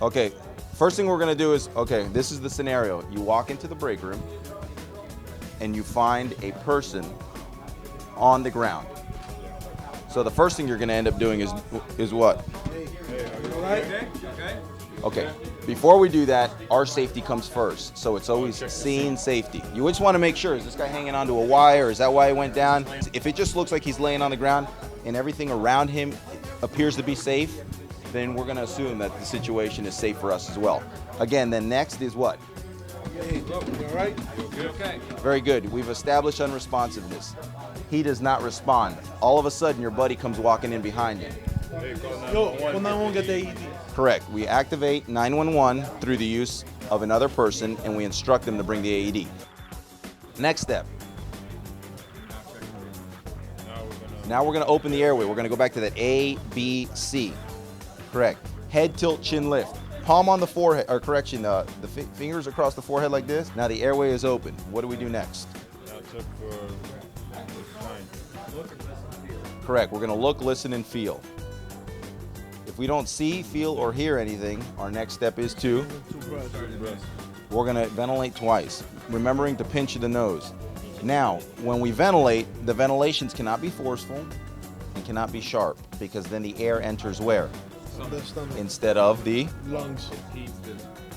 Okay, first thing we're gonna do is, okay, this is the scenario. You walk into the break room and you find a person on the ground. So the first thing you're gonna end up doing is what? Okay, before we do that, our safety comes first. So it's always scene safety. You just wanna make sure, is this guy hanging onto a wire? Is that why he went down? If it just looks like he's laying on the ground and everything around him appears to be safe, then we're gonna assume that the situation is safe for us as well. Again, then next is what? Hey, look, you all right? Okay. Very good. We've established unresponsiveness. He does not respond. All of a sudden, your buddy comes walking in behind you. Yo, call 911, get the AED. Correct. We activate 911 through the use of another person, and we instruct them to bring the AED. Next step. Now we're going to open the airway. We're going to go back to that A, B, C. Correct. Head tilt, chin lift. Palm on the forehead, or correction, the fingers across the forehead like this. Now the airway is open. What do we do next? Correct. We're going to look, listen, and feel. If we don't see, feel, or hear anything, our next step is to, we're going to ventilate twice, remembering to pinch the nose. Now, when we ventilate, the ventilations cannot be forceful and cannot be sharp, because then the air enters where? Instead of the lungs.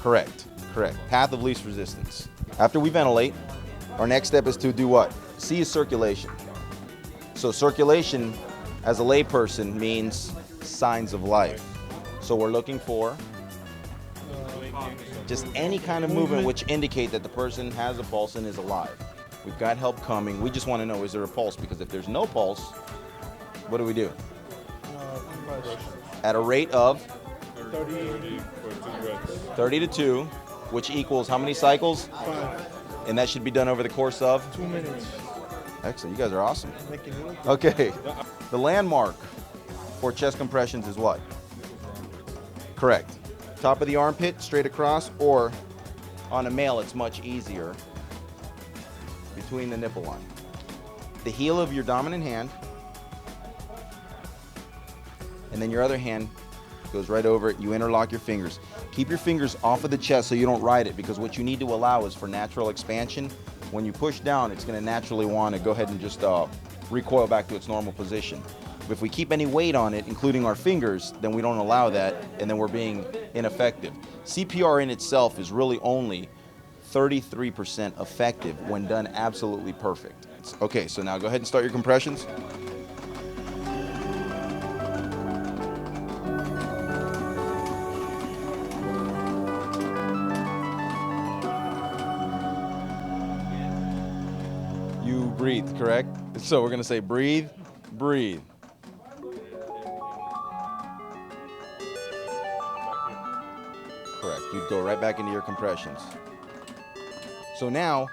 Correct. Path of least resistance. After we ventilate, our next step is to do what? C is circulation. So circulation, as a layperson, means signs of life. So we're looking for just any kind of movement which indicate that the person has a pulse and is alive. We've got help coming. We just want to know, is there a pulse? Because if there's no pulse, what do we do? At a rate of 30 to 2, which equals how many cycles? 5. And that should be done over the course of? 2 minutes. Excellent, you guys are awesome. Okay, the landmark for chest compressions is what? Correct. Top of the armpit, straight across, or on a male, it's much easier, between the nipple line. The heel of your dominant hand, and then your other hand goes right over it. You interlock your fingers. Keep your fingers off of the chest so you don't ride it, because what you need to allow is for natural expansion. When you push down, it's going to naturally want to go ahead and just recoil back to its normal position. But if we keep any weight on it, including our fingers, then we don't allow that, and then we're being ineffective. CPR in itself is really only 33% effective when done absolutely perfect. Okay, so now go ahead and start your compressions. You breathe, correct? So we're gonna say breathe, breathe. Correct, you'd go right back into your compressions. So now,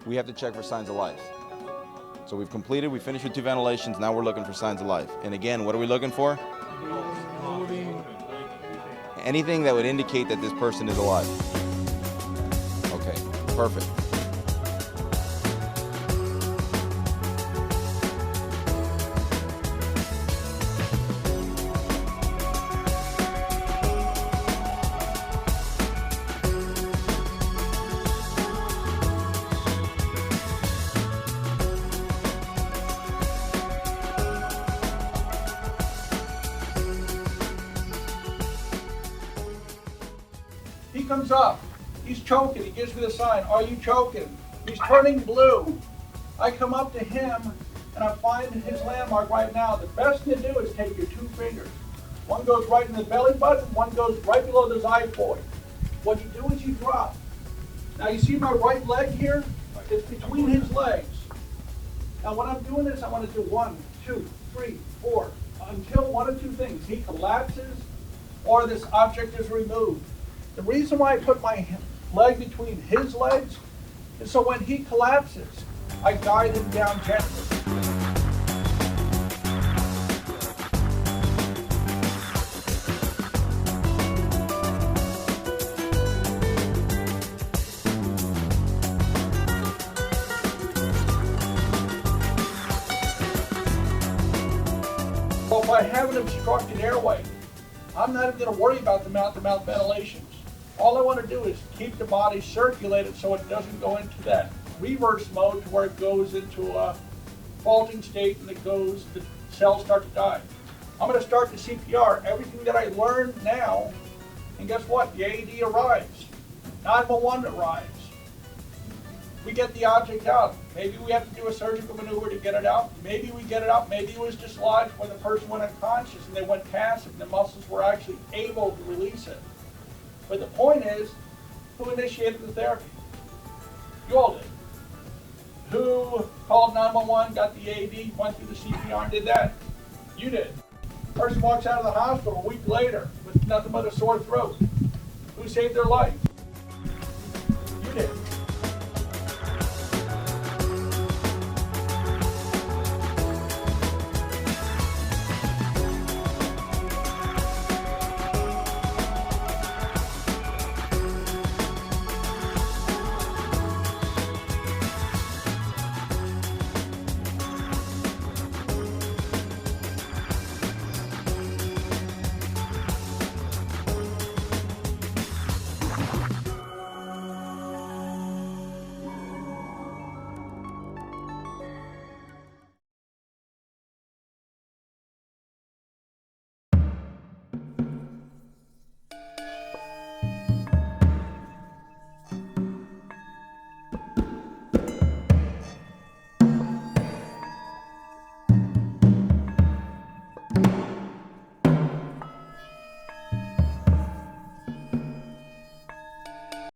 we have to check for signs of life. So we've completed, we finished with 2 ventilations, now we're looking for signs of life. And again, what are we looking for? Anything that would indicate that this person is alive. Okay, perfect. He comes up, he's choking, he gives me the sign, are you choking? He's turning blue. I come up to him and I find his landmark right now. The best thing to do is take your 2 fingers. One goes right in the belly button, one goes right below the xiphoid. What you do is you drop. Now you see my right leg here? It's between his legs. Now what I'm doing is I want to do 1, 2, 3, 4, until 1 of 2 things. He collapses or this object is removed. The reason why I put my leg between his legs is so when he collapses, I guide him down gently. Well, if I have an obstructed airway, I'm not even going to worry about the mouth-to-mouth ventilations. All I want to do is keep the body circulated so it doesn't go into that reverse mode to where it goes into a faulting state and the cells start to die. I'm going to start the CPR, everything that I learned now, and guess what? The AED arrives. 911 arrives. We get the object out. Maybe we have to do a surgical maneuver to get it out. Maybe we get it out. Maybe it was dislodged when the person went unconscious and they went passive and the muscles were actually able to release it. But the point is, who initiated the therapy? You all did. Who called 911, got the AED, went through the CPR and did that? You did. Person walks out of the hospital a week later with nothing but a sore throat. Who saved their life?